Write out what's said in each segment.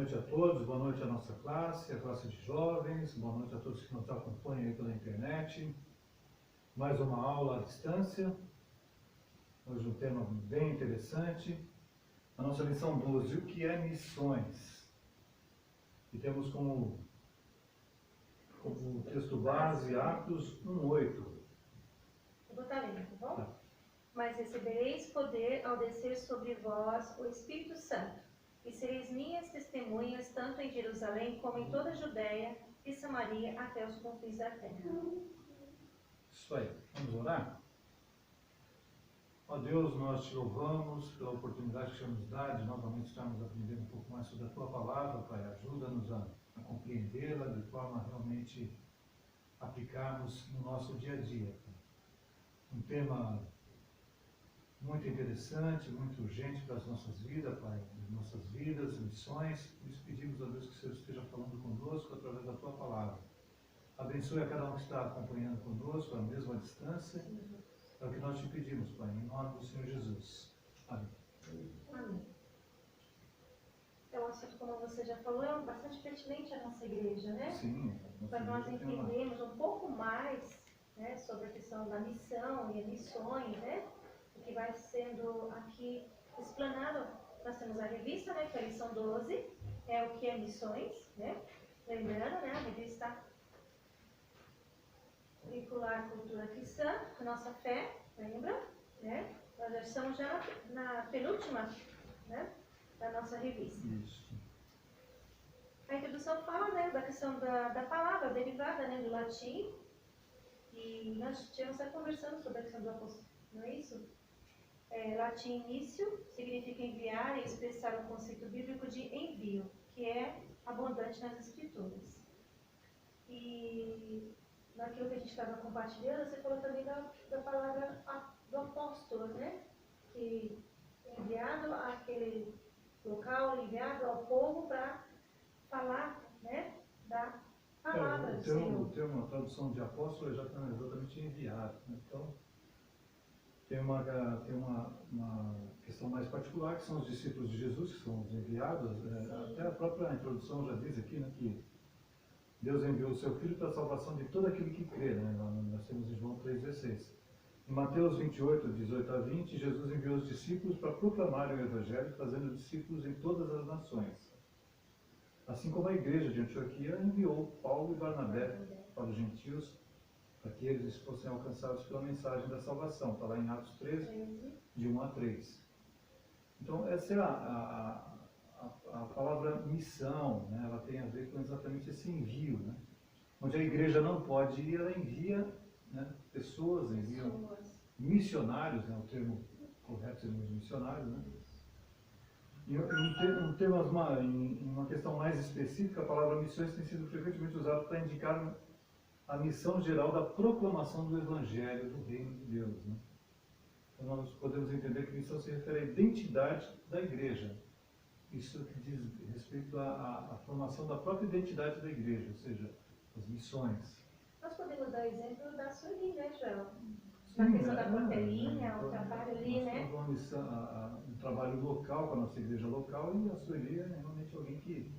noite a todos, boa noite à nossa classe, a classe de jovens, boa noite a todos que nos acompanham aí pela internet. Mais uma aula à distância, hoje um tema bem interessante. A nossa lição 12, o que é missões? E temos como texto base Atos 1:8. Eu vou estar lendo, tá bom? Tá. Mas recebereis poder ao descer sobre vós o Espírito Santo, e sereis minhas testemunhas tanto em Jerusalém como em toda a Judéia e Samaria até os confins da terra. Isso aí, vamos orar? Ó Deus, nós te louvamos pela oportunidade que o Senhor nos dá de novamente estarmos aprendendo um pouco mais sobre a Tua Palavra, Pai. Ajuda-nos a compreendê-la de forma a realmente aplicarmos no nosso dia a dia. Um tema muito interessante, muito urgente para as nossas vidas, Pai, as nossas vidas, missões. Por isso pedimos a Deus que o Senhor esteja falando conosco através da Tua Palavra. Abençoe a cada um que está acompanhando conosco, à mesma distância. É o que nós te pedimos, Pai, em nome do Senhor Jesus. Amém. Amém. É um assunto, como você já falou, é bastante pertinente à nossa igreja, né? Sim. Para nós entendermos um pouco mais, né, sobre a questão da missão e as missões, né? O que vai sendo aqui explanado. Nós temos a revista, né, que é a lição 12, é o que é missões, né? Lembrando, né, a revista Vincular a Cultura Cristã, a nossa fé, lembra? Né? Nós já estamos já na penúltima, né, da nossa revista. Isso. A introdução fala, né, da questão da palavra derivada, né, do latim, e nós tínhamos até conversando sobre a questão do apóstolo, não é isso? Latim início significa enviar e expressar o conceito bíblico de envio, que é abundante nas escrituras. E naquilo que a gente estava compartilhando, você falou também da palavra do apóstolo, né? Que é enviado àquele local, enviado ao povo para falar, né, da palavra do Senhor. O termo, a tradução de apóstolo é exatamente enviado. Então, tem uma questão mais particular, que são os discípulos de Jesus, que são os enviados. Até a própria introdução já diz aqui, né, que Deus enviou o seu Filho para a salvação de todo aquele que crê, né? Nós temos em João 3,16. Em Mateus 28, 18 a 20, Jesus enviou os discípulos para proclamarem o Evangelho, fazendo discípulos em todas as nações. Assim como a igreja de Antioquia enviou Paulo e Barnabé para os gentios, para que eles fossem alcançados pela mensagem da salvação. Está lá em Atos 13, de 1 a 3. Então, essa é a palavra missão, né? Ela tem a ver com exatamente esse envio, né? Onde a igreja não pode ir, ela envia, né, pessoas, envia missionários, né? O termo correto seria missionários, né? Em uma questão mais específica, a palavra missões tem sido frequentemente usada para indicar a missão geral da proclamação do Evangelho do Reino de Deus, né? Então nós podemos entender que missão se refere à identidade da igreja. Isso que diz respeito à formação da própria identidade da igreja, ou seja, as missões. Nós podemos dar exemplo da Sueli, né, Joel? Na questão da portelinha, o trabalho ali, né? Nós temos um trabalho local com a nossa igreja local, e a Sueli é realmente alguém que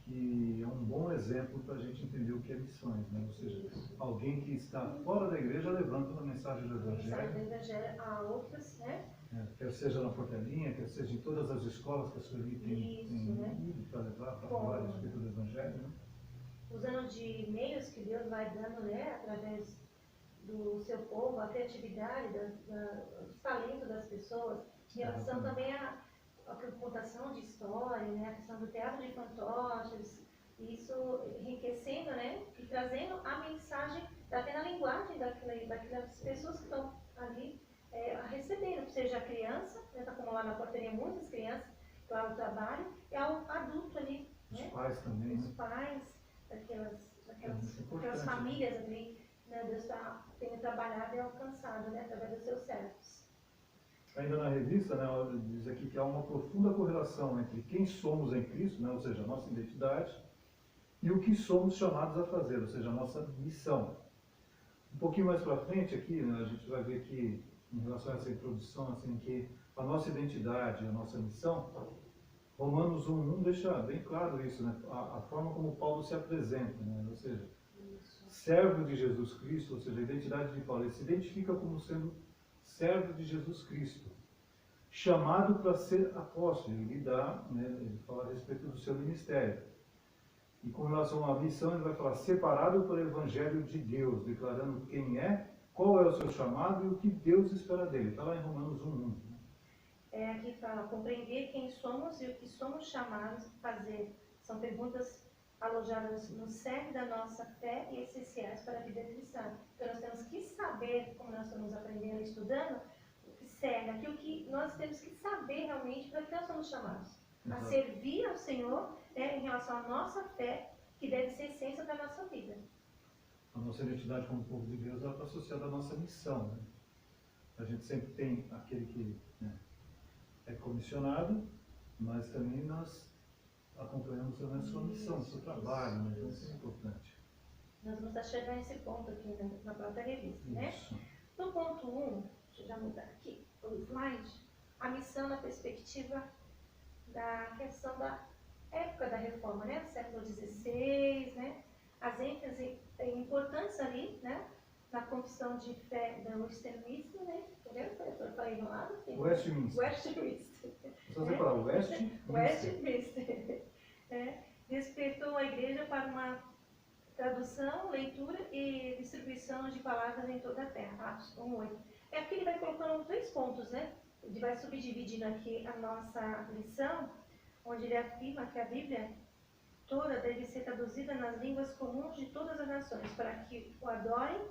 é um bom exemplo para a gente entender o que é missões, né? Ou seja, alguém que está fora da igreja levando a mensagem do Evangelho. A mensagem do Evangelho a outros, né? Quer seja na portelinha, quer seja em todas as escolas que a Sueli tem ido para levar, para falar a respeito do Evangelho, né? Usando de meios que Deus vai dando, né, através do seu povo, a criatividade, os talentos das pessoas, em relação também à contação de história, né, a questão do teatro de fantoches, isso enriquecendo, né, e trazendo a mensagem, até na linguagem daquelas pessoas que estão ali recebendo, seja a criança, né, tá como lá na porteria muitas crianças, lá no trabalho, e ao adulto ali, os né, pais também, os né? pais, aquelas famílias ali, né, Deus tem trabalhado e alcançado, né, através dos seus servos. Ainda na revista, né, diz aqui que há uma profunda correlação entre quem somos em Cristo, né, ou seja, a nossa identidade, e o que somos chamados a fazer, ou seja, a nossa missão. Um pouquinho mais para frente aqui, né, a gente vai ver que, em relação a essa introdução, assim, que a nossa identidade, a nossa missão, Romanos 1:1 deixa bem claro isso, né? A forma como Paulo se apresenta, né? Ou seja, servo de Jesus Cristo, ou seja, a identidade de Paulo, ele se identifica como sendo servo de Jesus Cristo, chamado para ser apóstolo. Ele dá, né, ele fala a respeito do seu ministério. E com relação à missão, ele vai falar separado pelo Evangelho de Deus, declarando quem é, qual é o seu chamado e o que Deus espera dele. Está lá em Romanos 1:1. Aqui fala, compreender quem somos e o que somos chamados a fazer. São perguntas alojadas no cerne da nossa fé e essenciais para a vida cristã. Então nós temos que saber, como nós estamos aprendendo e estudando, o que serve, aquilo que nós temos que saber realmente para que nós somos chamados. A servir ao Senhor, né, em relação à nossa fé, que deve ser essência da nossa vida. A nossa identidade como povo de Deus está associada à nossa missão, né? A gente sempre tem aquele que, né, é comissionado, mas também nós acompanhamos a sua missão, o seu trabalho, né? Então isso é importante. Nós vamos estar chegando nesse ponto aqui na própria revista, né? No ponto 1, deixa eu já mudar aqui o slide, a missão na perspectiva da questão da época da reforma, né? Século XVI, né? As ênfases importantes ali, né? Na confissão de fé da Westminster, né? Entendeu? Eu falei enrolado? Westminster. Westminster. Só você falar Westminster. Westminster. Despertou a igreja para uma tradução, leitura e distribuição de palavras em toda a terra. Atos 1:8. É aqui ele vai colocando 3 pontos, né? Ele vai subdividindo aqui a nossa lição, onde ele afirma que a Bíblia toda deve ser traduzida nas línguas comuns de todas as nações, para que o adorem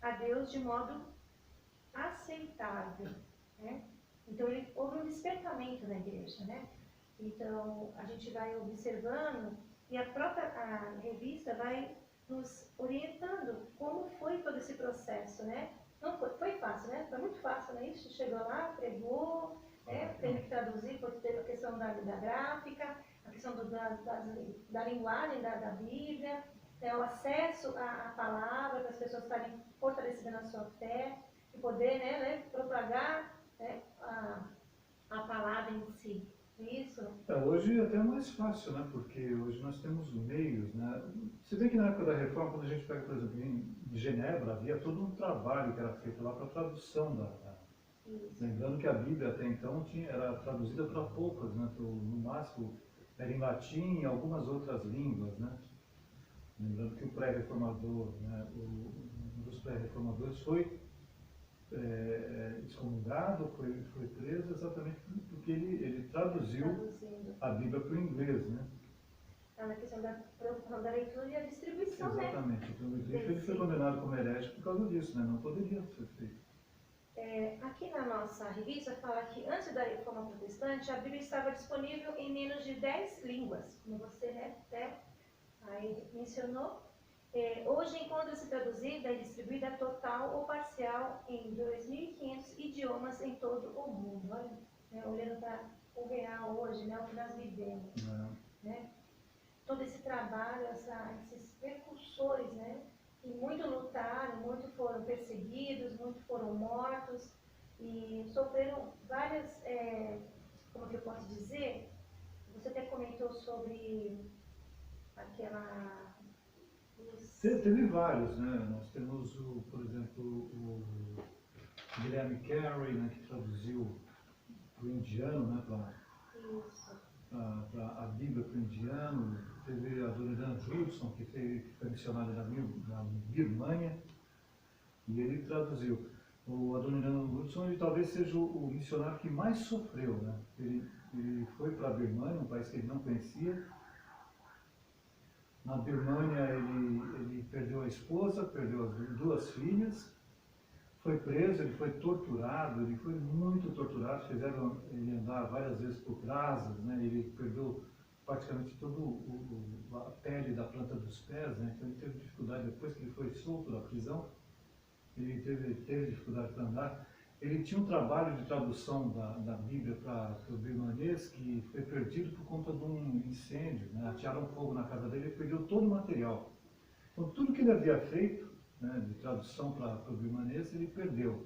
a Deus de modo aceitável, né? Então houve um despertamento na igreja, né? Então a gente vai observando e a própria revista vai nos orientando como foi todo esse processo, né? Não foi fácil, né? Foi muito fácil, né? Isso chegou lá, pregou, né? Teve que traduzir, teve a questão da gráfica, a questão da linguagem da Bíblia, o acesso à palavra, para as pessoas estarem fortalecidas na sua fé e poder, né, propagar, né, a palavra em si. Isso. Hoje é até mais fácil, né? Porque hoje nós temos meios, né? Você vê que na época da reforma, quando a gente pega, por exemplo, em Genebra, havia todo um trabalho que era feito lá para a tradução Lembrando que a Bíblia até então era traduzida para poucas, né? No máximo era em latim e algumas outras línguas, né? Lembrando que o pré-reformador, né? Um dos pré-reformadores foi excomungado, foi preso exatamente porque ele traduziu a Bíblia para o inglês, né? Na questão da leitura e a distribuição, exatamente. Né? Então, ele foi condenado como herege por causa disso, né? Não poderia ser feito. Aqui na nossa revista fala que antes da reforma protestante, a Bíblia estava disponível em menos de 10 línguas, como você, né, aí mencionou. Hoje encontra-se traduzida e distribuída total ou parcial em 2.500 idiomas em todo o mundo. Olha, né, olhando para o real hoje, né, o que nós vivemos. Né? Todo esse trabalho, esses precursores, né, que muito lutaram, muito foram perseguidos, muito foram mortos e sofreram várias, como que eu posso dizer? Você até comentou sobre aquela... Teve vários, né? Nós temos, por exemplo, o Guilherme Carey, né, que traduziu para o indiano, né, para a Bíblia para o indiano. Teve a Dona Judson, que foi missionária na Birmania, e ele traduziu. O Adoniran Judson, ele talvez seja o missionário que mais sofreu, né? Ele foi para a Birmania, um país que ele não conhecia. Na Birmania ele perdeu a esposa, perdeu as 2 filhas, foi preso, ele foi torturado, ele foi muito torturado, fizeram ele andar várias vezes por brasas, né? Ele perdeu praticamente toda a pele da planta dos pés, né? Então ele teve dificuldade, depois que ele foi solto da prisão, ele teve dificuldade para andar. Ele tinha um trabalho de tradução da Bíblia para o birmanês que foi perdido por conta de um incêndio, né? Atearam fogo na casa dele e perdeu todo o material. Então tudo que ele havia feito, né, de tradução para o birmanês, ele perdeu.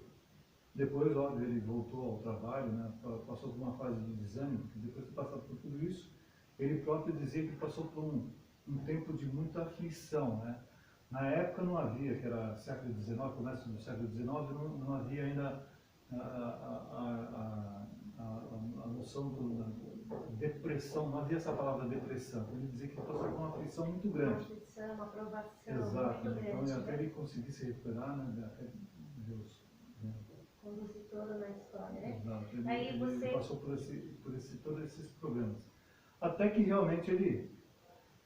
Depois, óbvio, ele voltou ao trabalho, né? Passou por uma fase de desânimo, porque depois de passar por tudo isso, ele próprio dizia que passou por um tempo de muita aflição, né? Na época não havia, que era século XIX, começo do século XIX, não havia ainda a noção da depressão, não havia essa palavra depressão. Ele dizia que passou por uma aflição muito Uma grande. aflição, uma provação Exato, muito então grande, até né? ele conseguir se recuperar, né? Até Deus, né? Conduzir toda na história, né? Exato, Aí ele você... passou por todos esses problemas. Até que realmente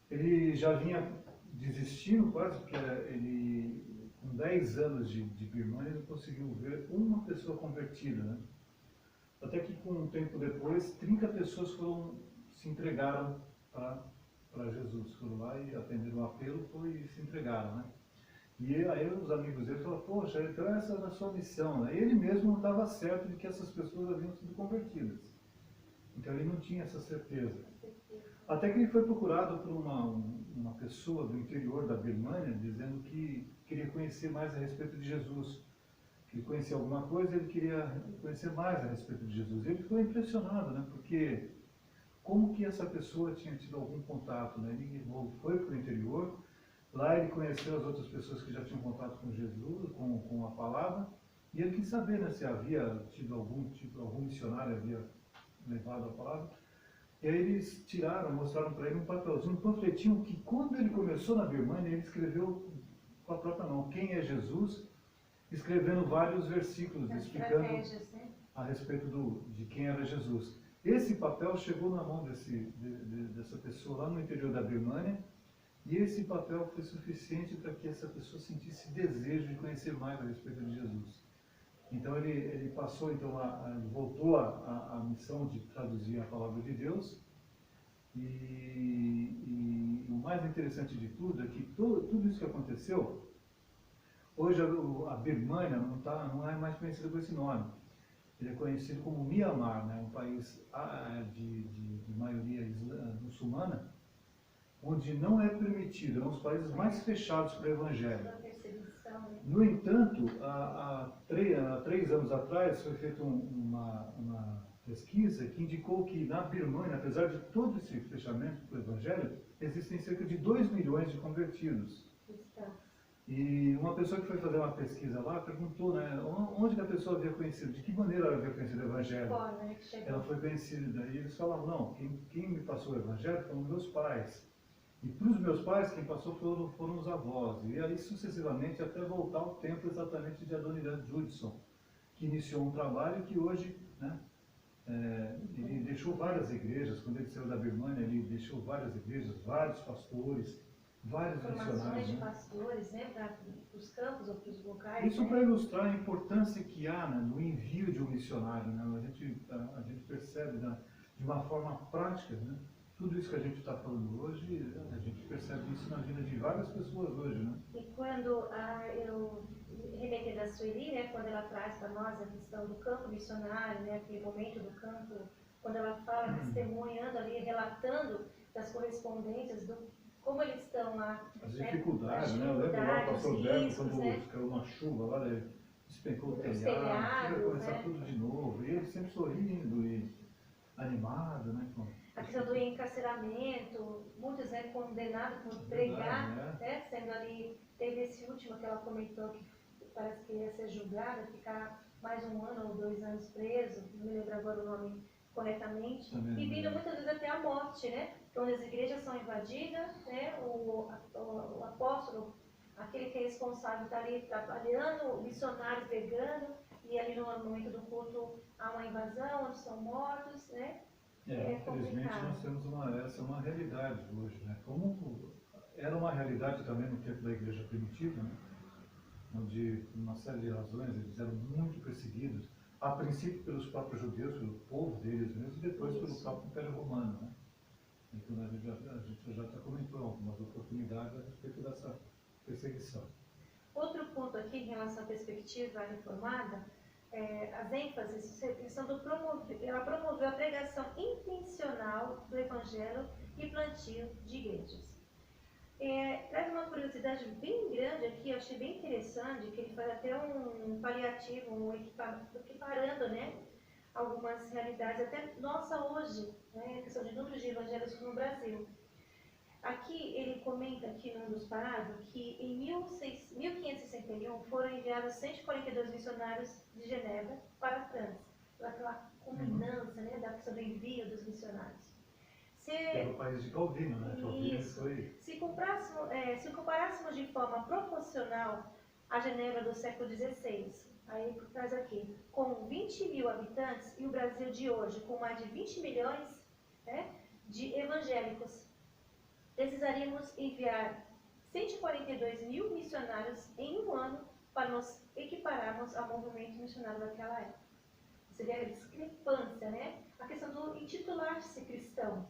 ele já vinha desistindo quase, porque ele, com 10 anos de Birmania, ele conseguiu ver uma pessoa convertida, né? Até que com um tempo depois, 30 pessoas se entregaram para Jesus. Foram lá e atenderam o apelo e se entregaram, né? E aí os amigos dele falaram, poxa, então essa era a sua missão, né? Ele mesmo não estava certo de que essas pessoas haviam sido convertidas. Então ele não tinha essa certeza. Até que ele foi procurado por uma pessoa do interior da Birmânia, dizendo que queria conhecer mais a respeito de Jesus. Que ele conhecia alguma coisa, ele queria conhecer mais a respeito de Jesus. Ele ficou impressionado, né? Porque como que essa pessoa tinha tido algum contato, né? Ele foi para o interior, lá ele conheceu as outras pessoas que já tinham contato com Jesus, com a palavra, e ele quis saber, né, se havia tido algum missionário havia levado a palavra. E aí eles mostraram para ele um papelzinho, um panfletinho que quando ele começou na Birmânia, ele escreveu com a própria mão quem é Jesus, escrevendo vários versículos explicando né? a respeito de quem era Jesus. Esse papel chegou na mão dessa pessoa lá no interior da Birmânia, e esse papel foi suficiente para que essa pessoa sentisse desejo de conhecer mais a respeito de Jesus. Então ele passou, então, ele voltou à missão de traduzir a palavra de Deus, e o mais interessante de tudo é que tudo isso que aconteceu, hoje a Birmânia não é mais conhecida por esse nome. Ele é conhecido como Myanmar, né? Um país de maioria muçulmana, onde não é permitido, é um dos países mais fechados para o Evangelho. No entanto, há 3 anos atrás foi feita uma pesquisa que indicou que na Birmânia, apesar de todo esse fechamento para o Evangelho, existem cerca de 2 milhões de convertidos. E uma pessoa que foi fazer uma pesquisa lá perguntou, né, onde que a pessoa havia conhecido, de que maneira ela havia conhecido o Evangelho. Ela foi conhecida, e eles falavam, não, quem me passou o Evangelho foram meus pais. E para os meus pais, quem passou foram os avós. E aí, sucessivamente, até voltar ao tempo exatamente de Adoniran Judson, que iniciou um trabalho que hoje, né, ele deixou várias igrejas. Quando ele saiu da Birmânia, ele deixou várias igrejas, vários pastores, vários missionários. De pastores, né, para os campos ou para os locais. Isso, né, para ilustrar a importância que há, né, no envio de um missionário. Né? A gente percebe, né, de uma forma prática, né? Tudo isso que a gente está falando hoje, a gente percebe isso na vida de várias pessoas hoje, né? E quando eu remetendo a Sueli, né, quando ela traz para nós a questão do campo missionário, né, aquele momento do campo, quando ela fala, testemunhando ali, relatando das correspondências, como eles estão lá. As dificuldades, né? Eu lembro lá o pastor Beto, quando caiu uma chuva lá, despencou o telhado, tinha que começar, né, tudo de novo. E ele sempre sorrindo e animado, né? A questão do encarceramento, muitos, né, condenados por pregar, né, sendo ali, teve esse último que ela comentou que parece que ia ser julgada, ficar mais 1 ano ou 2 anos preso, não me lembro agora o nome corretamente, e vindo muitas vezes até a morte, né, quando as igrejas são invadidas, né, o apóstolo, aquele que é responsável, está ali trabalhando, o missionário pregando, e ali no momento do culto há uma invasão, onde são mortos, né. Infelizmente nós temos essa é uma realidade hoje, né? Como era uma realidade também no tempo da igreja primitiva, né? Onde, por uma série de razões, eles eram muito perseguidos, a princípio pelos próprios judeus, pelo povo deles mesmo, e depois pelo próprio Império Romano, né? Então a gente já comentou algumas oportunidades a respeito dessa perseguição. Outro ponto aqui em relação à perspectiva reformada, as ênfases, ela promoveu a pregação intencional do Evangelho e plantio de igrejas. Traz uma curiosidade curiosidade bem grande aqui, eu achei bem interessante, que ele faz até um paliativo, equiparando, né, algumas realidades, até nossa hoje, né, a questão de número de evangélicos no Brasil. Aqui ele comenta aqui num dos parágrafos que em 1561 foram enviados 142 missionários de Genebra para a França, aquela culminância, né, da questão do envio dos missionários. Era o país de Calvino, né? Calvino Isso. foi... Se comparássemos de forma proporcional a Genebra do século XVI, aí traz aqui, com 20 mil habitantes, e o Brasil de hoje, com mais de 20 milhões, né, de evangélicos, precisaríamos enviar 142 mil missionários em um ano para nos equipararmos ao movimento missionário daquela época. Você vê a discrepância, né? A questão do intitular-se cristão.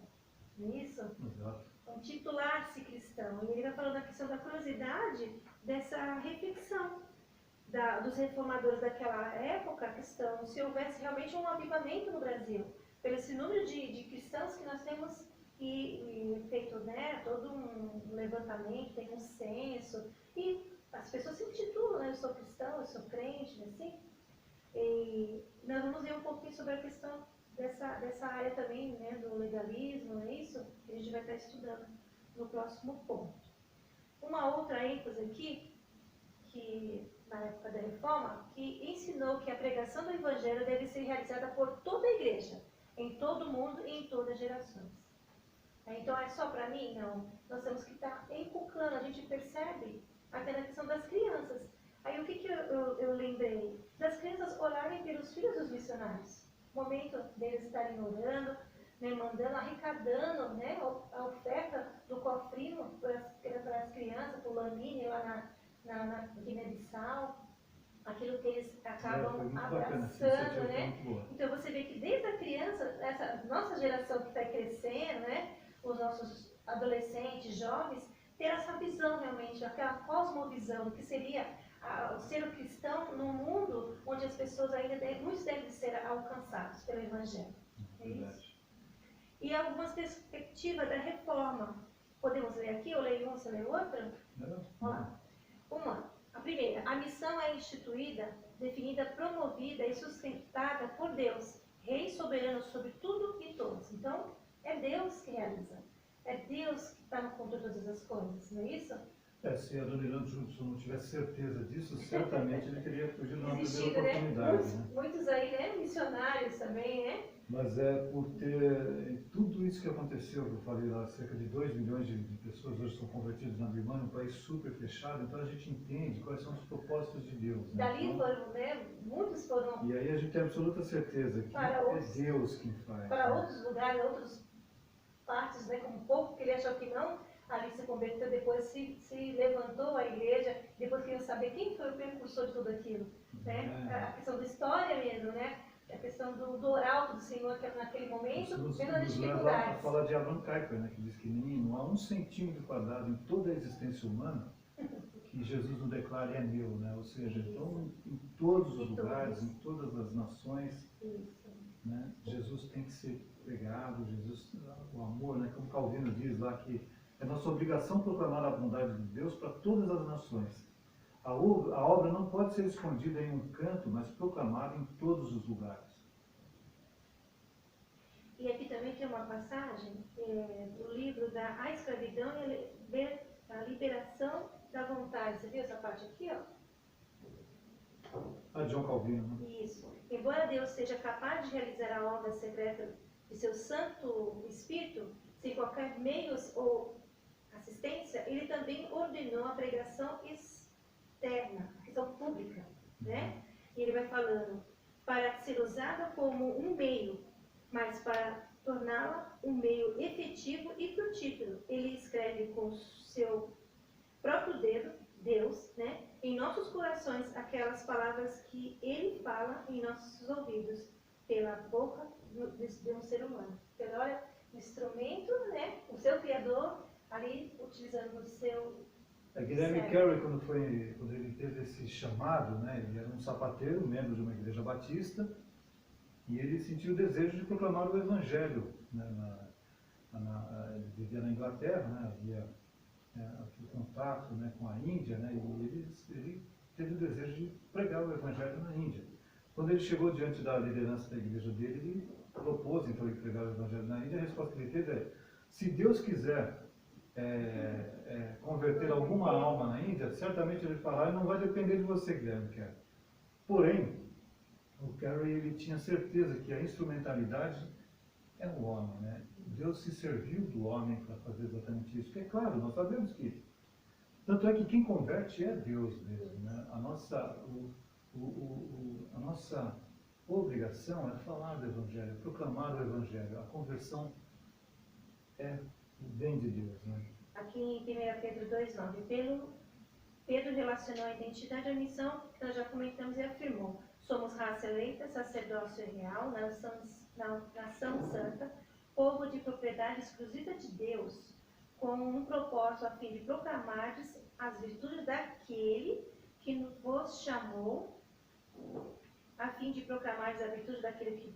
Isso? Exato. Intitular-se cristão. E ele vai falando da questão da curiosidade dessa reflexão dos reformadores daquela época, a questão se houvesse realmente um avivamento no Brasil, pelo esse número de cristãos que nós temos e feito, né, todo um levantamento, tem um censo, e as pessoas se intitulam, né, eu sou cristão, eu sou crente, assim. E nós vamos ver um pouquinho sobre a questão dessa área também, né, do legalismo, é isso que a gente vai estar estudando no próximo ponto. Uma outra ênfase aqui, que na época da Reforma, que ensinou que a pregação do Evangelho deve ser realizada por toda a igreja, em todo o mundo e em todas as gerações. Então é só para mim? Não. Nós temos que estar inculcando, a gente percebe até na questão das crianças. Aí o que eu lembrei? Das crianças orarem pelos filhos dos missionários. O momento deles estarem orando, né, mandando, arrecadando, né, a oferta do cofrinho para as crianças, para o Lamine lá na Guiné-Bissau, aquilo que eles acabam abraçando, né? Então você vê que desde a criança, essa nossa geração que está crescendo, né, os nossos adolescentes, jovens, ter essa visão realmente, aquela cosmovisão do que seria ser um cristão num mundo onde as pessoas ainda muitos devem ser alcançados pelo Evangelho. É isso? E algumas perspectivas da reforma. Podemos ler aqui? Eu leio uma, você lê outra? Não. A primeira, a missão é instituída, definida, promovida e sustentada por Deus, Rei soberano sobre tudo e todos. Então, é Deus que realiza. É Deus que está no controle de todas as coisas, não é isso? Se Adoniran Judson não tivesse certeza disso, certamente ele teria fugido numa primeira né? oportunidade. Muitos aí, né? Missionários também, né? Mas é por ter tudo isso que aconteceu, que eu falei lá, cerca de 2 milhões de pessoas hoje são convertidas na Birmania, um país super fechado, então a gente entende quais são os propósitos de Deus. Né? Dali então, foram, né? Muitos foram. E aí a gente tem absoluta certeza que é Deus quem faz. Para outros lugares, outras partes, né? Como um pouco que ele achou que não, ali se converteu, depois se levantou a igreja, depois queriam saber quem foi o precursor de tudo aquilo. Né? A questão da história mesmo, né? A questão do oral do Senhor naquele momento, vendo as dificuldades. A fala de Abraham Kuyper, né, que diz que não há 1 centímetro quadrado em toda a existência humana que Jesus não declare é meu, né? Ou seja, então, em todos os lugares, em todas as nações, né, Jesus tem que ser pregado, Jesus, o amor, né, como Calvino diz lá, que é nossa obrigação proclamar a bondade de Deus para todas as nações. A obra não pode ser escondida em um canto, mas proclamada em todos os lugares. E aqui também tem uma passagem do livro da A Escravidão e a Liberação da Vontade. Você viu essa parte aqui, ó? John Calvino. Né? Isso. Embora Deus seja capaz de realizar a obra secreta de seu Santo Espírito, sem qualquer meios ou assistência, ele também ordenou a pregação externa, a questão pública, né? E ele vai falando, para ser usada como um meio, mas para torná-la um meio efetivo e frutífero. Ele escreve com seu próprio dedo, Deus, né, em nossos corações aquelas palavras que ele fala em nossos ouvidos, pela boca de um ser humano. Então, olha, o instrumento, né, o seu Criador, ali utilizando o seu... Guilherme Carey, quando ele teve esse chamado, né, ele era um sapateiro, membro de uma igreja batista, e ele sentiu o desejo de proclamar o Evangelho. Né, ele vivia na Inglaterra, né, havia o contato, né, com a Índia, né, e ele teve o desejo de pregar o Evangelho na Índia. Quando ele chegou diante da liderança da igreja dele, ele propôs então ele pregar o Evangelho na Índia. A resposta que ele teve é: se Deus quiser converter alguma alma na Índia, certamente ele fará e não vai depender de você, Guilherme Carey. Porém, o Carey ele tinha certeza que a instrumentalidade é o homem, né? Deus se serviu do homem para fazer exatamente isso. Porque, é claro, nós sabemos que tanto é que quem converte é Deus mesmo, né? A nossa obrigação é falar do Evangelho, proclamar o Evangelho. A conversão vem de Deus, né? Aqui em 1 Pedro 2,9, Pedro relacionou a identidade à missão, que nós já comentamos, e afirmou: somos raça eleita, sacerdócio real, nação santa, povo de propriedade exclusiva de Deus, com um propósito a fim de proclamar as virtudes daquele que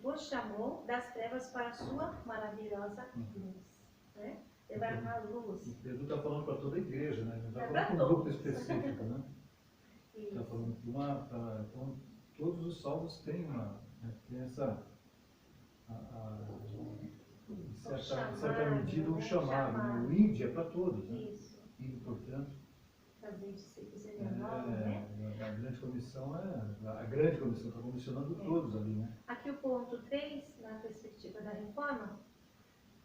vos chamou, das trevas para a sua maravilhosa luz. Né? Levar a luz. E Pedro está falando para toda a igreja, né? Não está falando para para um grupo específico, né? Está Isso. falando para então, todos os salvos têm essa, em certa medida, um chamado. Né? O ID é para todos, né? Isso. E, portanto, Fazer discípulos em meu nome, né? a grande comissão está comissionando todos ali, né? Aqui o ponto 3, na perspectiva da reforma,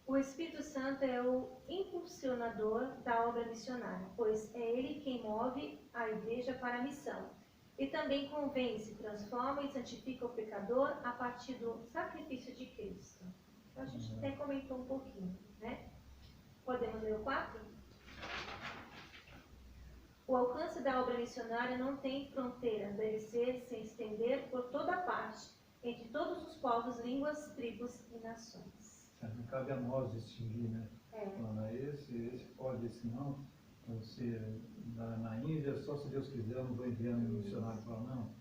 o Espírito Santo é o impulsionador da obra missionária, pois é ele quem move a igreja para a missão. E também convence, transforma e santifica o pecador a partir do sacrifício de Cristo. Então a gente até comentou um pouquinho, né? Podemos ler o 4? O alcance da obra missionária não tem fronteiras, deve se estender por toda parte, entre todos os povos, línguas, tribos e nações. Não cabe a nós distinguir, né? Esse pode, esse não. Você, na Índia, só se Deus quiser, eu não vou enviar um missionário para lá, não.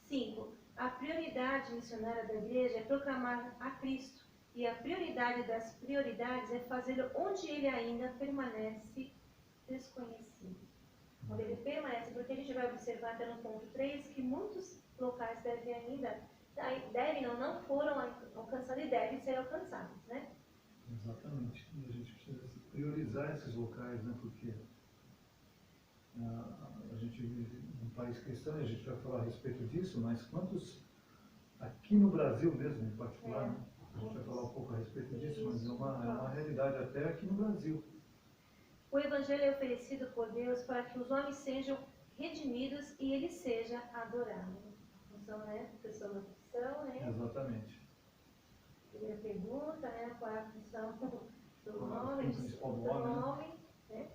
5. A prioridade missionária da igreja é proclamar a Cristo. E a prioridade das prioridades é fazê-lo onde ele ainda permanece desconhecido. Onde ele permanece, porque a gente vai observar até no ponto 3 que muitos locais não foram alcançados e devem ser alcançados, né? Exatamente. E a gente precisa priorizar esses locais, né? Porque a gente vive num país cristão e a gente vai falar a respeito disso, mas quantos, aqui no Brasil mesmo, em particular, né? A gente vai falar um pouco a respeito disso, mas é uma realidade até aqui no Brasil. O Evangelho é oferecido por Deus para que os homens sejam redimidos e ele seja adorado. Então, né? Questão da função, né? Exatamente. Primeira pergunta, né? Qual é a função do homem? Principal do homem, né?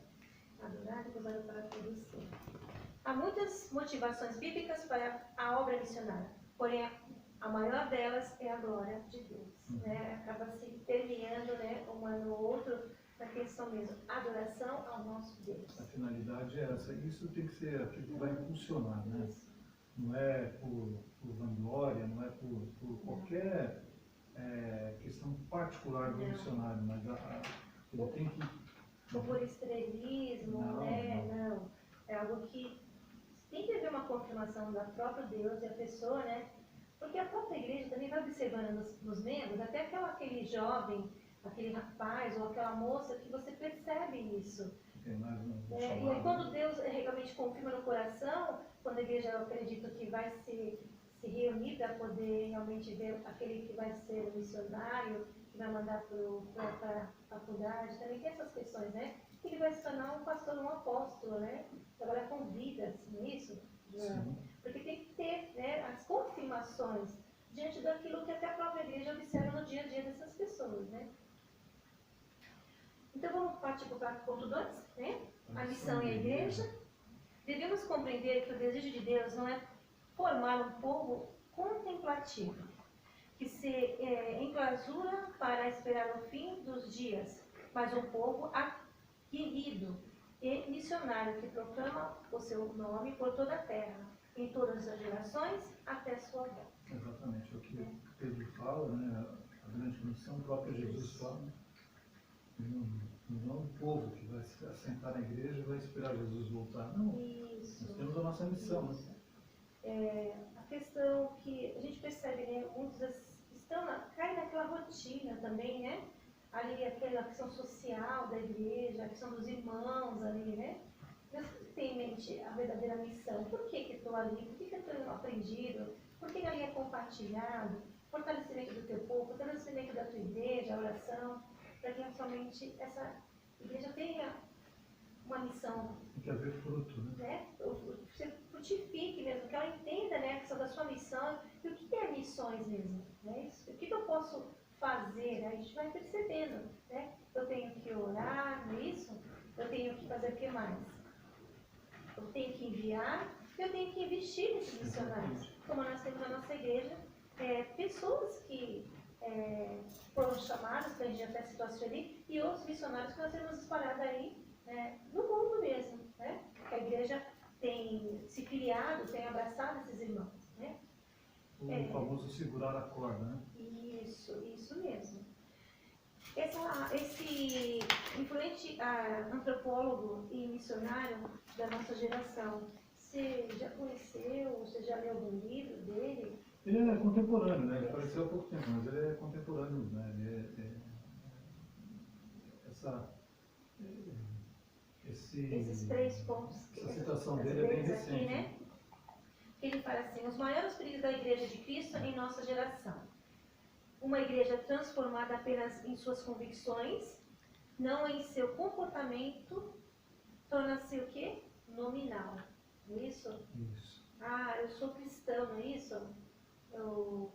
Adorar e usado para produzir. Há muitas motivações bíblicas para a obra missionária, porém a maior delas é a glória de Deus. Né? Acaba se permeando, né, uma no outro, na questão mesmo, adoração ao nosso Deus. A finalidade é essa. Isso tem que ser aquilo que vai impulsionar, né? Não é por vanglória, não é por qualquer questão particular do missionário, mas ele tem que... Ou por estrelismo, Não. É algo que tem que haver uma confirmação da própria Deus e a pessoa, né? Porque a própria igreja também vai observando nos membros, até aquele jovem, aquele rapaz ou aquela moça, que você percebe isso. E aí quando Deus realmente confirma no coração, quando a igreja, eu acredito que vai se reunir para poder realmente ver aquele que vai ser o missionário, que vai mandar para a faculdade, também tem essas questões, né? Ele vai se tornar um pastor, um apóstolo, né? Trabalhar com vidas, não é isso? Porque tem que ter, né, as confirmações diante daquilo que até a própria igreja observa no dia a dia dessas pessoas, né? Então vamos partir para o ponto 2, né? A missão e a igreja. Devemos compreender que o desejo de Deus não é formar um povo contemplativo, que se enclausura para esperar o fim dos dias, mas um povo aguerrido e missionário que proclama o seu nome por toda a terra, em todas as gerações, até sua volta. Exatamente, é o que Pedro fala, né? A grande comissão, o próprio Jesus fala, no Não o povo que vai se assentar na igreja e vai esperar Jesus voltar. Não. Isso. Nós temos a nossa missão. Né? Isso. A questão que a gente percebe, né, muitos cai naquela rotina também, né? Ali aquela questão social da igreja, a questão dos irmãos ali, né? Mas tem em mente a verdadeira missão. Por que que estou ali? Por que que eu estou aprendido? Por que ali é compartilhado? Fortalecimento do teu povo, fortalecimento da tua igreja, a oração, para que somente essa igreja tenha uma missão. Tem que haver fruto, né? Você frutifique mesmo, que ela entenda, né, a questão da sua missão e o que é missões mesmo. Né? O que eu posso fazer? Né? A gente vai percebendo. Né? Eu tenho que orar, não é isso? Eu tenho que fazer o que mais? Eu tenho que enviar, eu tenho que investir nesses missionários. Como nós temos na nossa igreja, pessoas que foram chamadas, que a gente até situação ali, e outros missionários que nós temos espalhados aí no mundo mesmo. Né? A igreja tem se criado, tem abraçado esses irmãos. Né? O famoso segurar a corda, né? Isso mesmo. Esse influente antropólogo e missionário da nossa geração, você já conheceu, você já leu algum livro dele? Ele é contemporâneo, né? Ele faleceu há pouco tempo, mas ele é contemporâneo, né? Esses 3 pontos, essa citação dele é bem recente. Aqui, né? Ele fala assim: os maiores perigos da Igreja de Cristo em nossa geração. Uma igreja transformada apenas em suas convicções, não em seu comportamento, torna-se o quê? Nominal. Não é isso? Isso. Eu sou cristão, não é isso? Eu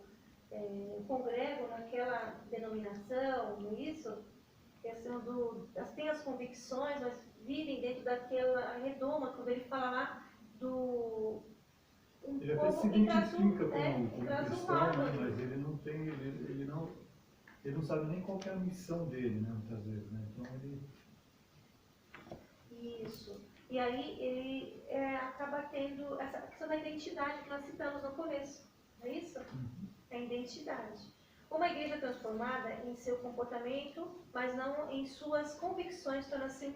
congrego naquela denominação, não é isso? Tem as convicções, mas vivem dentro daquela redoma, quando ele fala lá do... Ele até se identifica como cristão, né? Mas ele não tem, ele não sabe nem qual é a missão dele, né? Muitas vezes, né? Então ele... Isso. E aí ele acaba tendo essa questão da identidade que nós citamos no começo, não é isso? A identidade. Uma igreja transformada em seu comportamento, mas não em suas convicções, torna-se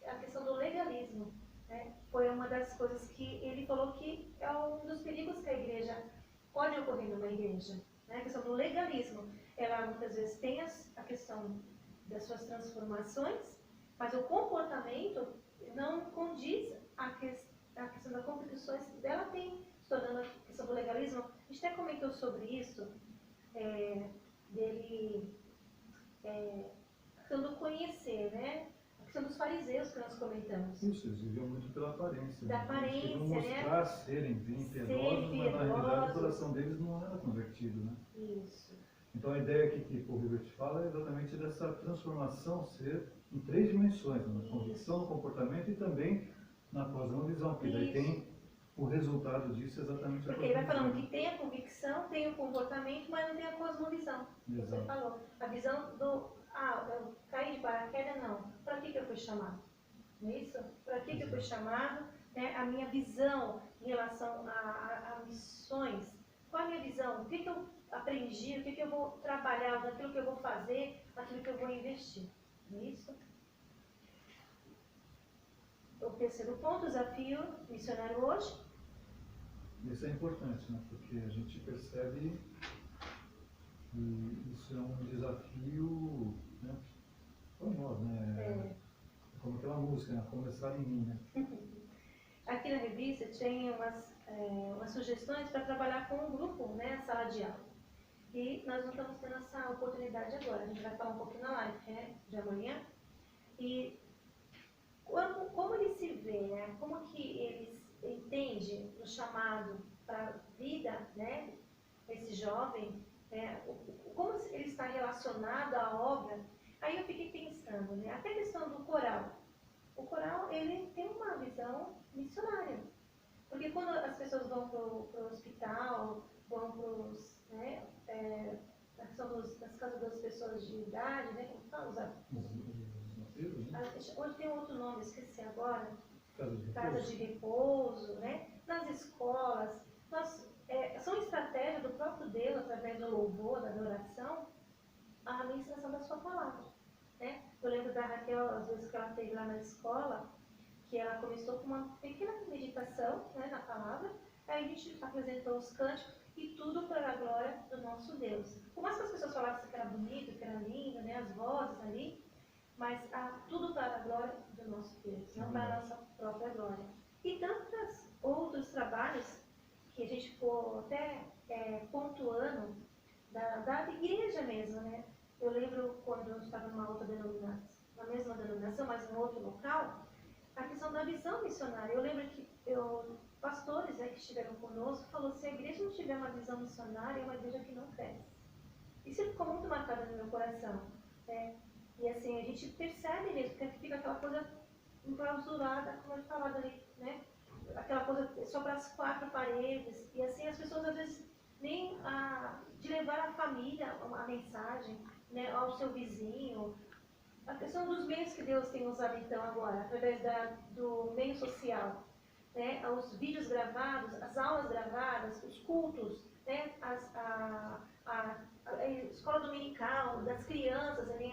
a questão do legalismo. Né? Foi uma das coisas que ele falou que é um dos perigos que a igreja pode ocorrer numa igreja. Né? A questão do legalismo. Ela muitas vezes tem a questão das suas transformações, mas o comportamento não condiz a questão das convicções dela tem, se tornando a questão do legalismo. A gente até comentou sobre isso, dele a questão do conhecer, né? A questão dos fariseus que nós comentamos. Isso, eles viviam muito pela aparência. Da aparência, eles mostrar serem bem piedosos, mas na realidade o coração deles não era convertido, né? Isso. Então a ideia que o Hilbert fala é exatamente dessa transformação ser em 3 dimensões, na convicção, no comportamento e também na cosmovisão, porque daí tem o resultado disso exatamente a porque ele vai falando que tem a convicção, tem o comportamento, mas não tem a cosmovisão. Exato. Você falou. A visão do, eu caí de paraquedas, não. Para que eu fui chamado? Não é isso? Para que eu fui chamado? Né? A minha visão em relação a missões. Qual é a minha visão? O que eu aprendi? O que eu vou trabalhar? Aquilo que eu vou fazer? Aquilo que eu vou investir? Não é isso? O terceiro ponto, desafio missionário hoje. Isso é importante, né? Porque a gente percebe que isso é um desafio, né? Para nós, né? Como aquela música, né? Começar em mim, né? Aqui na revista tem umas sugestões para trabalhar com um grupo, né? A sala de aula. E nós não estamos tendo essa oportunidade agora. A gente vai falar um pouquinho na live, né? De amanhã. E como eles se veem, né? Como que eles entendem o chamado para a vida, né? Esse jovem, né? Como ele está relacionado à obra. Aí eu fiquei pensando, né? Até a questão do coral. O coral, ele tem uma visão missionária. Porque quando as pessoas vão para o hospital, vão para os, né? Na questão das casas das pessoas de idade, né? Como fala? Hoje tem outro nome, esqueci agora. Casa de repouso, né? Nas escolas. São estratégias do próprio Deus, através do louvor, da adoração, a ministração da sua palavra. Né? Eu lembro da Raquel, às vezes que ela teve lá na escola, que ela começou com uma pequena meditação, né, na palavra, aí a gente apresentou os cânticos e tudo para a glória do nosso Deus. Por mais que as pessoas falassem que era bonito, que era lindo, né, as vozes ali, mas tudo para a glória do nosso Deus, não para a nossa própria glória. E tantos outros trabalhos que a gente ficou até pontuando da igreja mesmo, né? Eu lembro quando eu estava numa outra denominação, na mesma denominação, mas em outro local, a questão da visão missionária. Eu lembro que pastores, né, que estiveram conosco falaram: se a igreja não tiver uma visão missionária, é uma igreja que não cresce. Isso ficou muito marcado no meu coração, né? E assim, a gente percebe mesmo que fica aquela coisa enclausurada, como eu falava ali, né? Aquela coisa só para as quatro paredes. E assim, as pessoas às vezes nem de levar a família a mensagem, né, ao seu vizinho. A questão dos meios que Deus tem usado então agora, através do meio social, né, os vídeos gravados, as aulas gravadas, os cultos, né, a escola dominical, das crianças ali.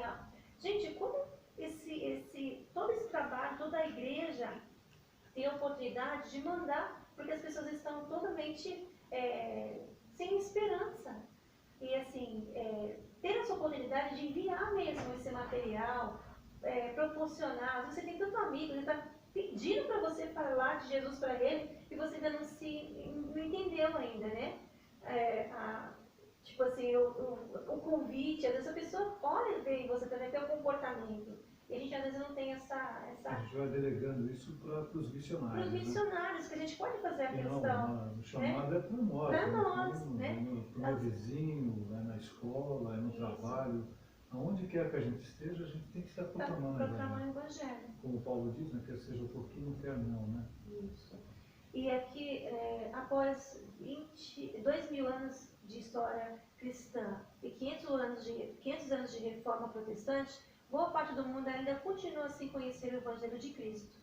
Gente, como todo esse trabalho, toda a igreja tem a oportunidade de mandar, porque as pessoas estão totalmente sem esperança. E assim, ter essa oportunidade de enviar mesmo esse material, proporcionar. Você tem tanto amigo, ele está pedindo para você falar de Jesus para ele e você ainda não entendeu ainda, né? Tipo assim, o convite, às vezes a pessoa olha bem você também, tem um comportamento. E a gente às vezes não tem essa... A gente vai delegando isso para os missionários. Para os missionários, né? Que a gente pode fazer a questão. O chamado, né? É para nós. Para nós, né? Para o meu vizinho, na escola, no trabalho. Aonde quer que a gente esteja, a gente tem que estar proclamando o Evangelho. Como Paulo diz, né? Quer seja o pouquinho, quer não, né? Isso. E aqui, após 2.000 anos de história cristã e 500 anos de reforma protestante, boa parte do mundo ainda continua sem conhecer o Evangelho de Cristo.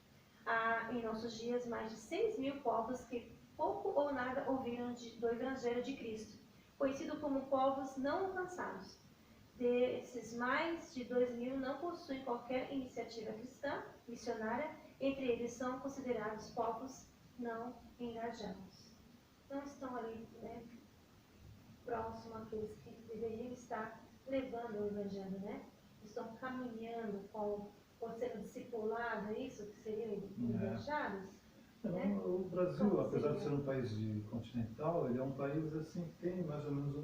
Há, em nossos dias, mais de 6.000 povos que pouco ou nada ouviram do Evangelho de Cristo, conhecido como povos não alcançados. Desses mais de 2.000 não possuem qualquer iniciativa cristã, missionária, entre eles são considerados povos não engajados. Não estão ali, né, próximo àqueles que deveriam estar levando o Evangelho, né? Estão caminhando ou sendo discipulados, é isso que seriam engajados? Né? O Brasil, apesar de ser um país continental, ele é um país assim que tem mais ou menos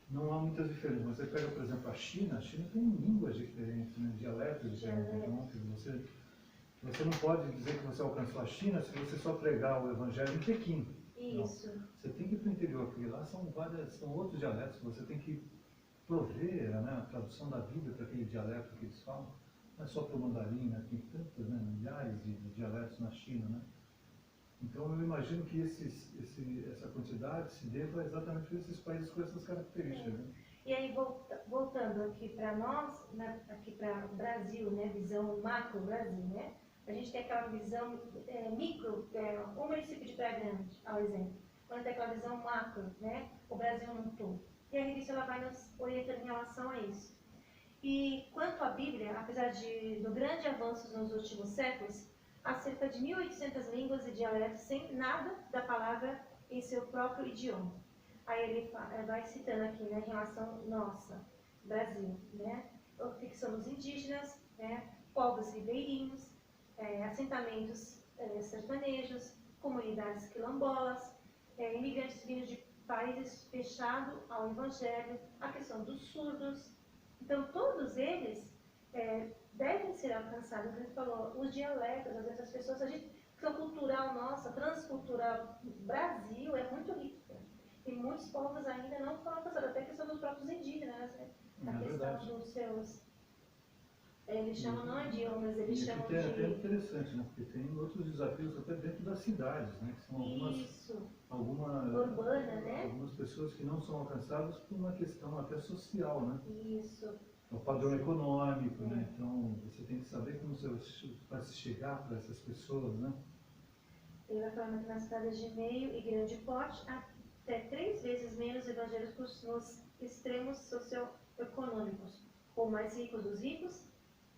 não há muitas diferenças. Você pega, por exemplo, a China tem línguas diferentes, né? Dialetos diferentes. Então, você não pode dizer que você alcançou a China se você só pregar o Evangelho em Pequim. Isso. Não. Você tem que ir para o interior, porque lá são outros dialetos. Você tem que prover, né, a tradução da Bíblia para aquele dialeto que eles falam. Não é só para o mandarim, né? Tem tantos, né, milhares de dialetos na China, né? Então eu imagino que essa quantidade se deva exatamente a esses países com essas características. Né? E aí, voltando aqui para nós, aqui para o Brasil, né, visão macro Brasil, né? A gente tem aquela visão micro, o município de Praia Grande, ao exemplo. Quando tem aquela visão macro, né, o Brasil num todo. E a revista ela vai nos orientando em relação a isso. E quanto à Bíblia, apesar do grande avanço nos últimos séculos, há cerca de 1.800 línguas e dialetos sem nada da palavra em seu próprio idioma. Aí ele vai citando aqui, né, em relação nossa, Brasil, né, o que somos indígenas, né, povos ribeirinhos, assentamentos sertanejos, comunidades quilombolas, imigrantes vindos de países fechados ao Evangelho, a questão dos surdos. Então, todos eles devem ser alcançados. A gente falou, os dialetos, às vezes as pessoas, a questão cultural nossa, transcultural, Brasil é muito rico. E muitos povos ainda não foram alcançados, até a questão dos próprios indígenas, né? A questão dos seus... Eles chamam não idiomas, eles chamam de... É até interessante, né? Porque tem outros desafios até dentro das cidades, né? Que são algumas urbana, né? Algumas pessoas que não são alcançadas por uma questão até social, né? Isso. O padrão econômico, né? Então, você tem que saber como você vai chegar para essas pessoas, né? Ele vai falando que nas cidades de meio e grande porte, até 3 vezes menos evangélicos nos extremos socioeconômicos. ou mais ricos dos ricos,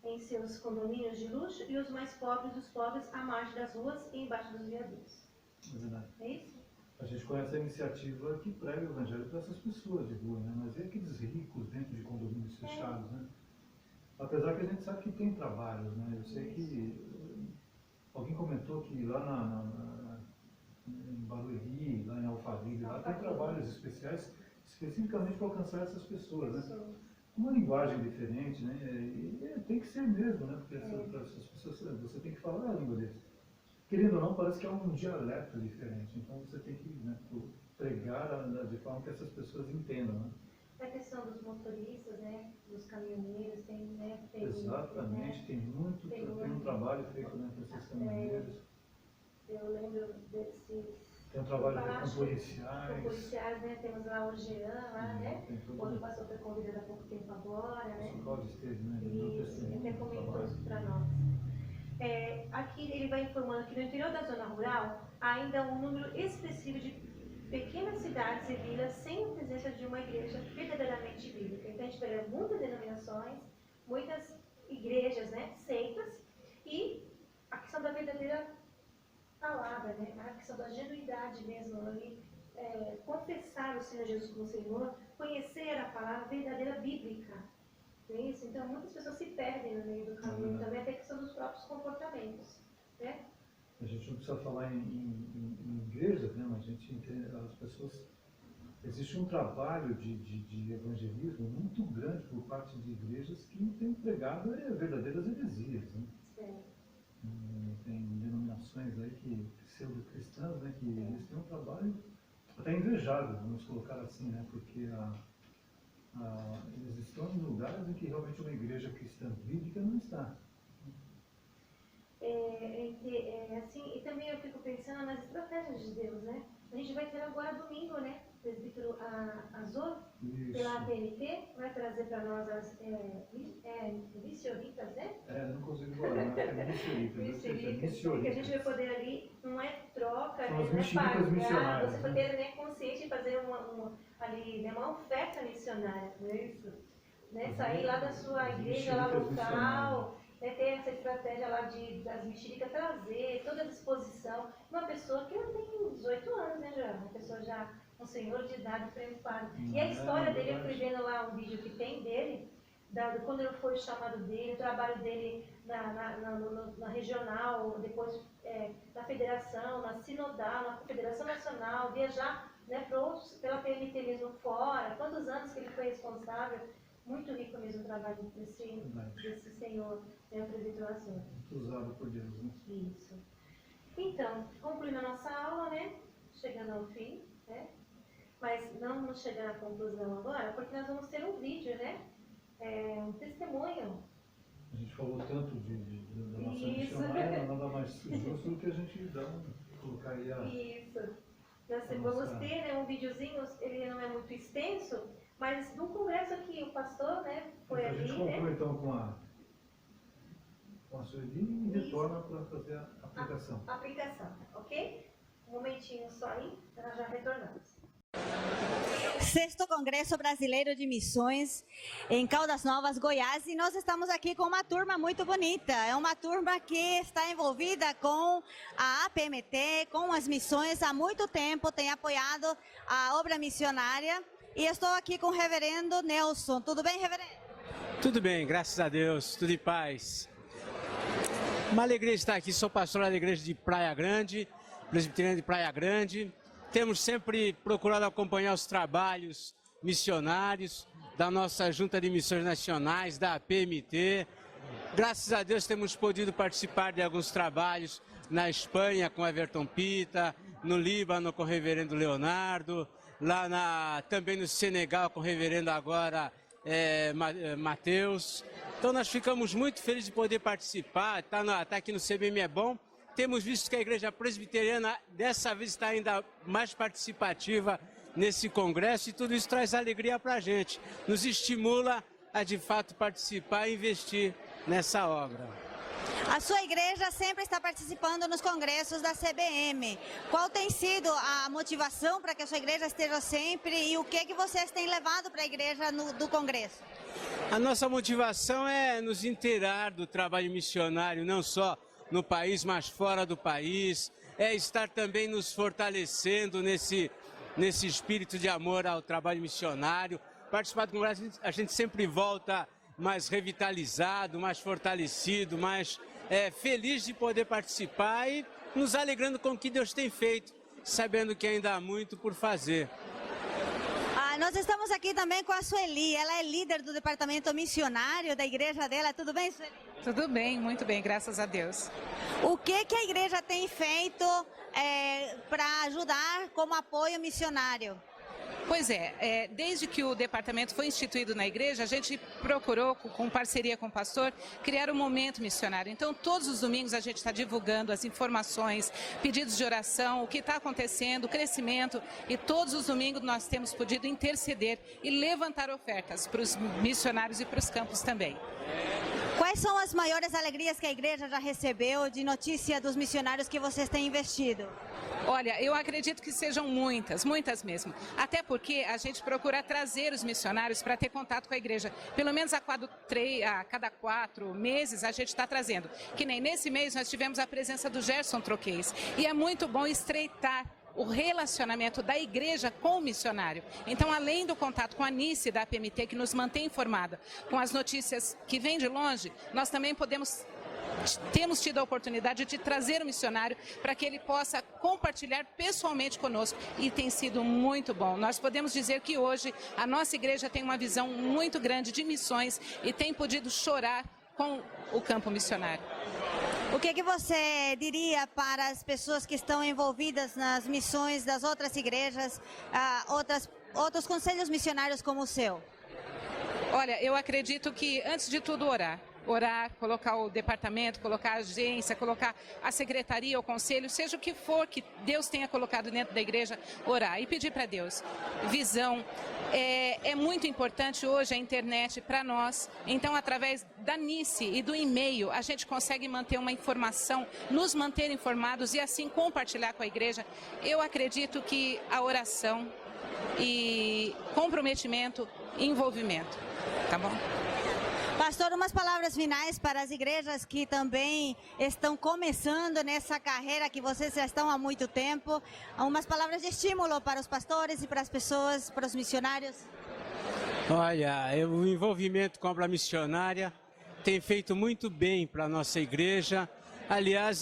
em seus condomínios de luxo, e os mais pobres dos pobres à margem das ruas e embaixo dos viadutos. É verdade. É isso? A gente conhece a iniciativa que prega o evangelho para essas pessoas de rua, né? Mas e aqueles ricos dentro de condomínios fechados, né? Apesar que a gente sabe que tem trabalhos, né? Eu sei que alguém comentou que lá em Barueri, lá em Alphaville, lá tem trabalhos especiais especificamente para alcançar essas pessoas, né? Uma linguagem diferente, né? E tem que ser mesmo, né? Porque para essas pessoas você tem que falar a língua deles. Querendo ou não, parece que é um dialeto diferente. Então você tem que, né, pregar de forma que essas pessoas entendam, né? A questão dos motoristas, né? Dos caminhoneiros, tem, né? Exatamente, tem um trabalho feito, né, com esses caminhoneiros. Eu lembro desses. Tem um trabalho feito com policiais. Com policiais, né? Temos lá o Jean, lá, né? Outro pastor foi convidado há pouco tempo agora, né? O Cláudio esteve, né? Isso, ele até comentou isso para nós. Aqui ele vai informando que no interior da zona rural há ainda um número expressivo de pequenas cidades e vilas sem a presença de uma igreja verdadeiramente bíblica. Então a gente vê muitas denominações, muitas igrejas, né? Seitas, e a questão da verdadeira palavra, né? A questão da genuidade mesmo ali, confessar o Senhor Jesus como Senhor, conhecer a palavra verdadeira bíblica. É isso? Então muitas pessoas se perdem no meio do caminho, também até a questão dos próprios comportamentos, né? A gente não precisa falar em igrejas, né? Mas a gente entende, as pessoas, existe um trabalho de evangelismo muito grande por parte de igrejas que têm pregado verdadeiras heresias, né? Tem denominações aí pseudo-cristãs, né, que eles têm um trabalho até invejável, vamos colocar assim, né, porque eles estão em lugares em que realmente uma igreja cristã bíblica não está. Assim, e também eu fico pensando nas estratégias de Deus, né? A gente vai ter agora domingo, né? O presbítero Azor, pela APMT, vai trazer para nós as missioritas, né? Não consigo falar, é missioritas. Que a gente vai poder ali, não é troca, são né? As mexicas missionárias. Você poder, né, consciente de fazer uma oferta missionária, não é isso? Né? Sair lá da sua igreja lá local, né, ter essa estratégia lá das mexicas, trazer toda a disposição. Uma pessoa que não tem 18 anos, né, João? Uma pessoa já, um senhor de idade preocupado. E a história dele, eu fui vendo lá um vídeo que tem dele, quando ele foi o chamado dele, o trabalho dele na regional, depois na federação, na sinodal, na Confederação Nacional, viajar, né, pela PMT mesmo fora, quantos anos que ele foi responsável. Muito rico mesmo o trabalho desse senhor, né, o presbítero Azor. Muito usado por Deus, né? Isso. Então, concluindo a nossa aula, né, chegando ao fim, né, mas não vamos chegar à conclusão agora, porque nós vamos ter um vídeo, né, um testemunho. A gente falou tanto da nossa missionária, nada mais justo do que a gente colocar aí a... Isso. Nós vamos ter, né, um videozinho, ele não é muito extenso, mas no congresso aqui, o pastor, né, foi ali, né? A gente conclui então com a Sueli e retorna para fazer a aplicação. Aplicação, ok? Um momentinho só aí, nós já retornamos. Sexto Congresso Brasileiro de Missões em Caldas Novas, Goiás, e nós estamos aqui com uma turma muito bonita. É uma turma que está envolvida com a APMT, com as missões há muito tempo, tem apoiado a obra missionária. E estou aqui com o reverendo Nelson. Tudo bem, reverendo? Tudo bem, graças a Deus, tudo em paz. Uma alegria estar aqui, sou pastor da igreja de Praia Grande, presbiteriano de Praia Grande. Temos sempre procurado acompanhar os trabalhos missionários da nossa Junta de Missões Nacionais, da APMT. Graças a Deus temos podido participar de alguns trabalhos na Espanha com Everton Pita, no Líbano com o reverendo Leonardo, lá também no Senegal com o reverendo agora Mateus. Então nós ficamos muito felizes de poder participar, tá aqui no CBM é bom. Temos visto que a igreja presbiteriana dessa vez está ainda mais participativa nesse congresso e tudo isso traz alegria para a gente, nos estimula a de fato participar e investir nessa obra. A sua igreja sempre está participando nos congressos da CBM. Qual tem sido a motivação para que a sua igreja esteja sempre e o que vocês têm levado para a igreja do congresso? A nossa motivação é nos inteirar do trabalho missionário, não só no país, mas fora do país. É estar também nos fortalecendo nesse espírito de amor ao trabalho missionário. Participar do congresso, a gente sempre volta mais revitalizado, mais fortalecido, mais feliz de poder participar e nos alegrando com o que Deus tem feito, sabendo que ainda há muito por fazer. Nós estamos aqui também com a Sueli, ela é líder do departamento missionário da igreja dela. Tudo bem, Sueli? Tudo bem, muito bem, graças a Deus. O que a igreja tem feito para ajudar como apoio missionário? Pois desde que o departamento foi instituído na igreja, a gente procurou, com parceria com o pastor, criar um momento missionário. Então, todos os domingos a gente está divulgando as informações, pedidos de oração, o que está acontecendo, o crescimento, e todos os domingos nós temos podido interceder e levantar ofertas para os missionários e para os campos também. Quais são as maiores alegrias que a igreja já recebeu de notícia dos missionários que vocês têm investido? Olha, eu acredito que sejam muitas, muitas mesmo. Até porque a gente procura trazer os missionários para ter contato com a igreja. Pelo menos a cada 4 meses a gente está trazendo. Que nem nesse mês nós tivemos a presença do Gerson Troquês. E é muito bom estreitar o relacionamento da igreja com o missionário. Então, além do contato com a Nice da APMT, que nos mantém informada com as notícias que vêm de longe, nós também temos tido a oportunidade de trazer o missionário para que ele possa compartilhar pessoalmente conosco e tem sido muito bom. Nós podemos dizer que hoje a nossa igreja tem uma visão muito grande de missões e tem podido chorar com o campo missionário. O que você diria para as pessoas que estão envolvidas nas missões das outras igrejas, outros conselhos missionários como o seu? Olha, eu acredito que antes de tudo orar, colocar o departamento, colocar a agência, colocar a secretaria, o conselho, seja o que for que Deus tenha colocado dentro da igreja, orar e pedir para Deus visão. É muito importante hoje a internet para nós, então através da Nice e do e-mail a gente consegue manter uma informação, nos manter informados e assim compartilhar com a igreja. Eu acredito que a oração e comprometimento e envolvimento, tá bom? Pastor, umas palavras finais para as igrejas que também estão começando nessa carreira que vocês já estão há muito tempo. Umas palavras de estímulo para os pastores e para as pessoas, para os missionários. Olha, o envolvimento com a obra missionária tem feito muito bem para a nossa igreja. Aliás,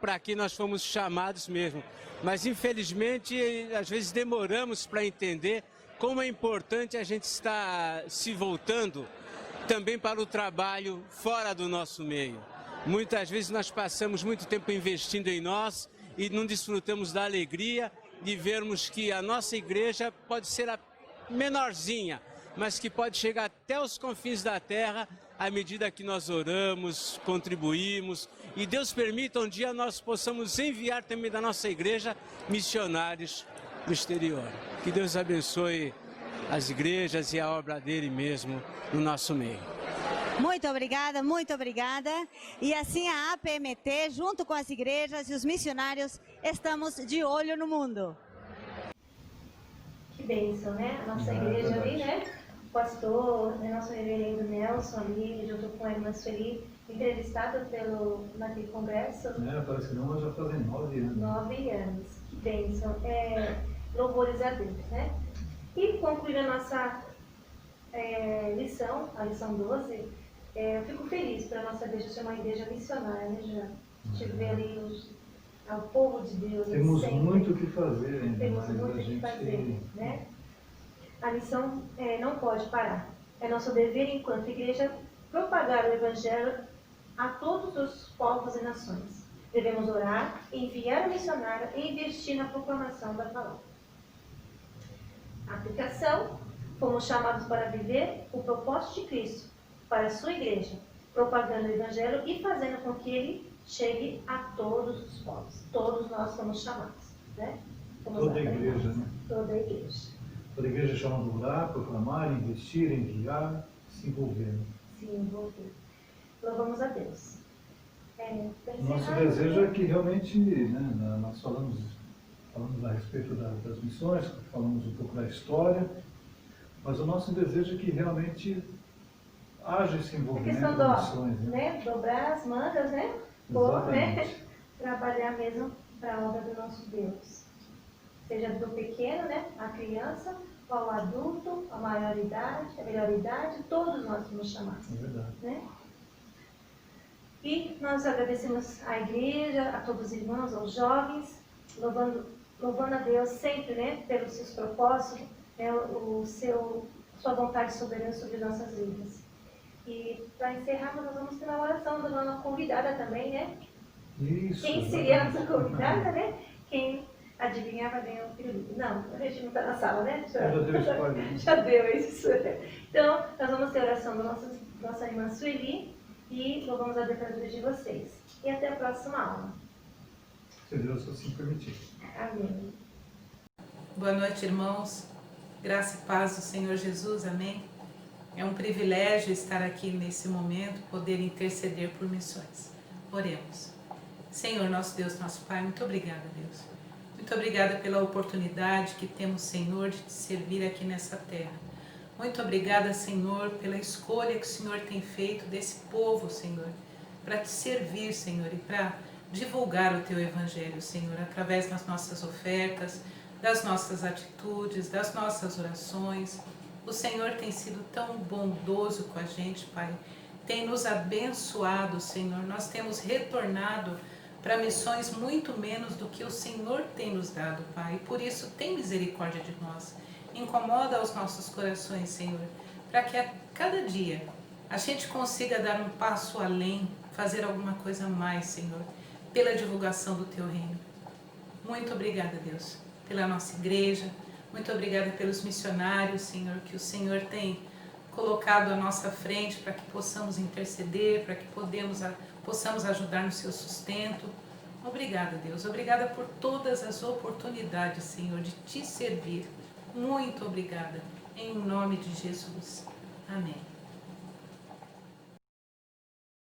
para que nós fomos chamados mesmo. Mas, infelizmente, às vezes demoramos para entender como é importante a gente estar se voltando também para o trabalho fora do nosso meio. Muitas vezes nós passamos muito tempo investindo em nós e não desfrutamos da alegria de vermos que a nossa igreja pode ser a menorzinha, mas que pode chegar até os confins da terra à medida que nós oramos, contribuímos, e Deus permita um dia nós possamos enviar também da nossa igreja missionários no exterior. Que Deus abençoe as igrejas e a obra dele mesmo no nosso meio. Muito obrigada, muito obrigada. E assim a APMT, junto com as igrejas e os missionários, estamos de olho no mundo. Que bênção, né? A nossa igreja ali, né? O pastor, nosso reverendo Nelson ali, junto com a irmã Sueli, entrevistado naquele congresso. Parece que não, já fazem 9 anos. 9 anos. Que bênção. Louvores a Deus, né? E concluindo a nossa lição, a lição 12, eu fico feliz para a nossa igreja ser uma igreja missionária, né, Jean? A gente vê ali o povo de Deus. Temos muito o que fazer ainda. Temos muito o que fazer, né? A missão não pode parar. É nosso dever enquanto igreja propagar o Evangelho a todos os povos e nações. Devemos orar, enviar o missionário e investir na proclamação da palavra. Aplicação: fomos chamados para viver o propósito de Cristo para a sua igreja, propagando o Evangelho e fazendo com que ele chegue a todos os povos. Todos nós somos chamados, né? Toda a igreja, né? Toda a igreja. Toda a igreja é chamada a orar, proclamar, investir, enviar, se envolver. Se envolver. Louvamos a Deus. Nosso desejo é que realmente, né, nós falamos a respeito das missões, falamos um pouco da história, mas o nosso desejo é que realmente haja esse A envolvimento questão com missões. né? Dobrar as mangas, né? Né? Trabalhar mesmo para a obra do nosso Deus. Seja do pequeno, né? A criança, ao adulto, a maioridade, a melhor idade, todos nós somos chamados. É verdade. Né? E nós agradecemos à igreja, a todos os irmãos, aos jovens, louvando a Deus sempre, né? Pelos seus propósitos, né? Sua vontade soberana sobre nossas vidas. E para encerrarmos, nós vamos ter uma oração da nossa convidada também, né? Isso. Quem seria a nossa convidada, né? Quem adivinhava ganhou um pirulito. Não, a gente não está na sala, né? Já deu spoiler. Já deu isso. Então, nós vamos ter a oração da nossa irmã Sueli e louvamos a Deus pela vida de vocês. E até a próxima aula. Se Deus assim permitir. Amém. Boa noite, irmãos. Graça e paz do Senhor Jesus. Amém. É um privilégio estar aqui nesse momento, poder interceder por missões. Oremos. Senhor, nosso Deus, nosso Pai, muito obrigada, Deus. Muito obrigada pela oportunidade que temos, Senhor, de te servir aqui nessa terra. Muito obrigada, Senhor, pela escolha que o Senhor tem feito desse povo, Senhor, para te servir, Senhor, e para divulgar o teu evangelho, Senhor, através das nossas ofertas, das nossas atitudes, das nossas orações. O Senhor tem sido tão bondoso com a gente, Pai. Tem nos abençoado, Senhor. Nós temos retornado para missões muito menos do que o Senhor tem nos dado, Pai. E por isso, tem misericórdia de nós. Incomoda os nossos corações, Senhor, para que a cada dia a gente consiga dar um passo além, fazer alguma coisa a mais, Senhor, pela divulgação do Teu reino. Muito obrigada, Deus, pela nossa igreja. Muito obrigada pelos missionários, Senhor, que o Senhor tem colocado à nossa frente para que possamos interceder, para que possamos ajudar no seu sustento. Obrigada, Deus. Obrigada por todas as oportunidades, Senhor, de te servir. Muito obrigada. Em nome de Jesus. Amém.